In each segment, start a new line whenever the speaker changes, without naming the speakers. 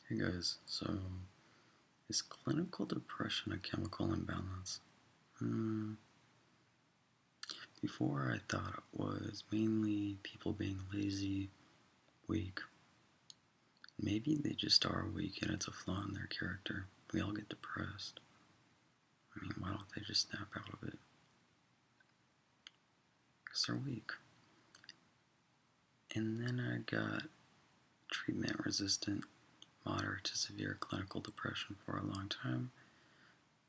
Hey guys, so is clinical depression a chemical imbalance? Before I thought it was mainly people being lazy, weak. Maybe they just are weak and it's a flaw in their character. We all get depressed. I mean, why don't they just snap out of it? Because they're weak. And then I got treatment resistant, moderate to severe clinical depression for a long time.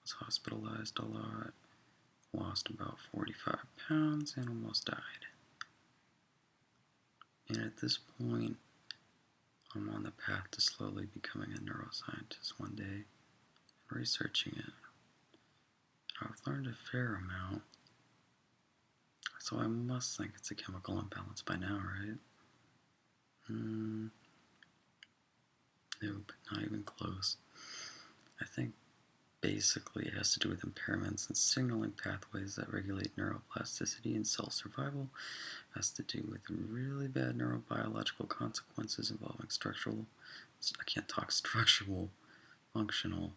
Was hospitalized a lot. Lost about 45 pounds and almost died. And at this point, I'm on the path to slowly becoming a neuroscientist one day and researching it. I've learned a fair amount, so I must think it's a chemical imbalance by now, right? Nope, not even close. I think basically it has to do with impairments in signaling pathways that regulate neuroplasticity and cell survival. It has to do with really bad neurobiological consequences involving structural, functional,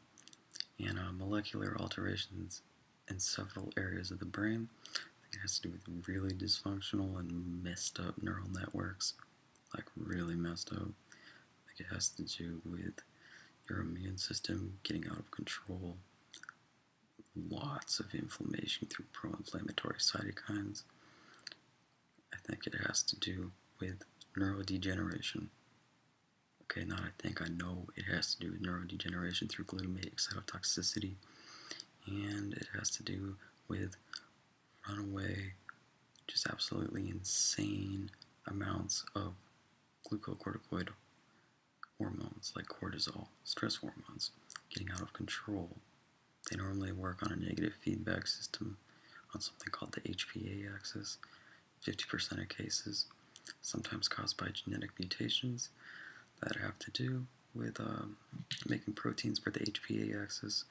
and molecular alterations in several areas of the brain. I think it has to do with really dysfunctional and messed up neural networks, like really messed up. I think it has to do with your immune system getting out of control, lots of inflammation through pro-inflammatory cytokines. I think it has to do with neurodegeneration. Okay, not I think, I know it has to do with neurodegeneration through glutamate excitotoxicity, and it has to do with runaway, just absolutely insane amounts of glucocorticoid hormones like cortisol, stress hormones, getting out of control. They normally work on a negative feedback system on something called the HPA axis, 50% of cases, sometimes caused by genetic mutations that have to do with making proteins for the HPA axis.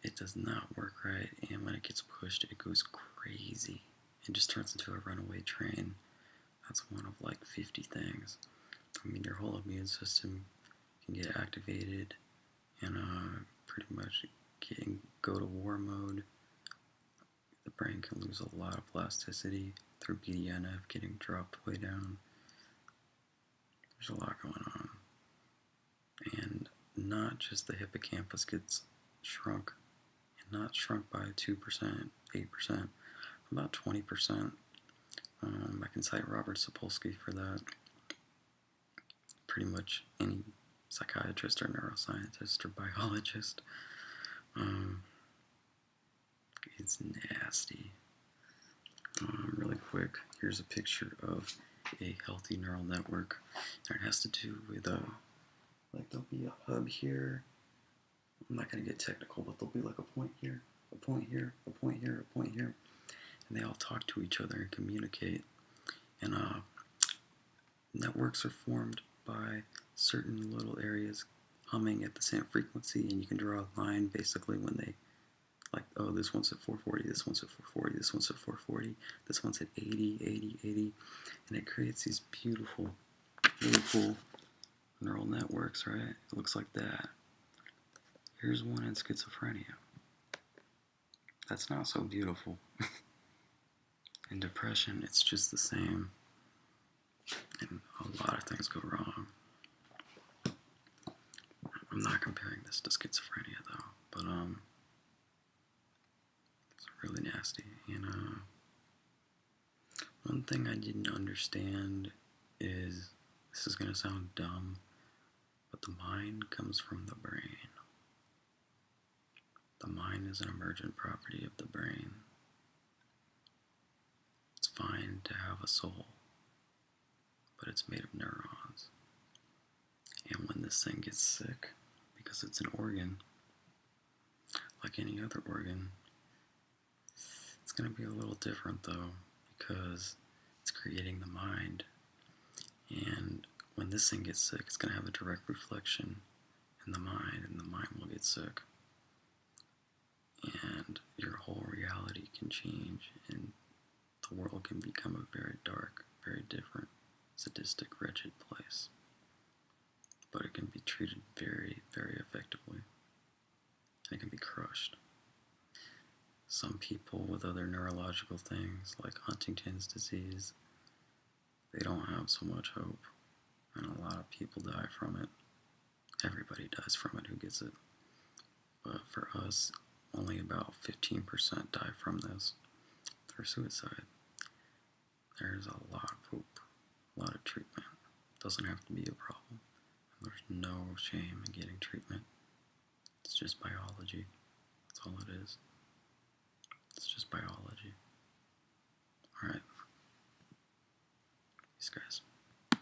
It does not work right, and when it gets pushed, it goes crazy. It just turns into a runaway train. That's one of like 50 things. I mean, your whole immune system can get activated and pretty much go to war mode. The brain can lose a lot of plasticity through BDNF getting dropped way down. There's a lot going on. And not just the hippocampus gets shrunk, and not shrunk by 2%, 8%, about 20%. I can cite Robert Sapolsky for that. Pretty much any psychiatrist or neuroscientist or biologist. It's nasty. Really quick, here's a picture of a healthy neural network. And it has to do with, like there'll be a hub here. I'm not going to get technical, but there'll be like a point here, a point here, a point here, a point here. And they all talk to each other and communicate. And networks are formed by certain little areas humming at the same frequency, and you can draw a line basically when they, like, oh, this one's at 440, this one's at 440, this one's at 440, this one's at 80, 80, 80, and it creates these beautiful, beautiful neural networks, right? It looks like that. Here's one in schizophrenia. That's not so beautiful. In depression, it's just the same, and a lot of things go wrong. I'm not comparing this to schizophrenia though, but it's really nasty. And one thing I didn't understand is, this is gonna sound dumb, but the mind comes from the brain. The mind is an emergent property of the brain. It's fine to have a soul, but it's made of neurons. And when this thing gets sick, because it's an organ, like any other organ, it's going to be a little different though, because it's creating the mind. And when this thing gets sick, it's going to have a direct reflection in the mind, and the mind will get sick. And your whole reality can change, and the world can become a very dark, very different, sadistic, wretched place. but it can be treated very, very effectively. It can be crushed. Some people with other neurological things like Huntington's disease, they don't have so much hope, and a lot of people die from it. Everybody dies from it who gets it. But for us, only about 15% die from this through suicide. There's a lot of hope, a lot of treatment. It doesn't have to be a problem. And there's no shame in getting treatment. It's just biology. That's all it is. It's just biology. Alright. Peace, guys.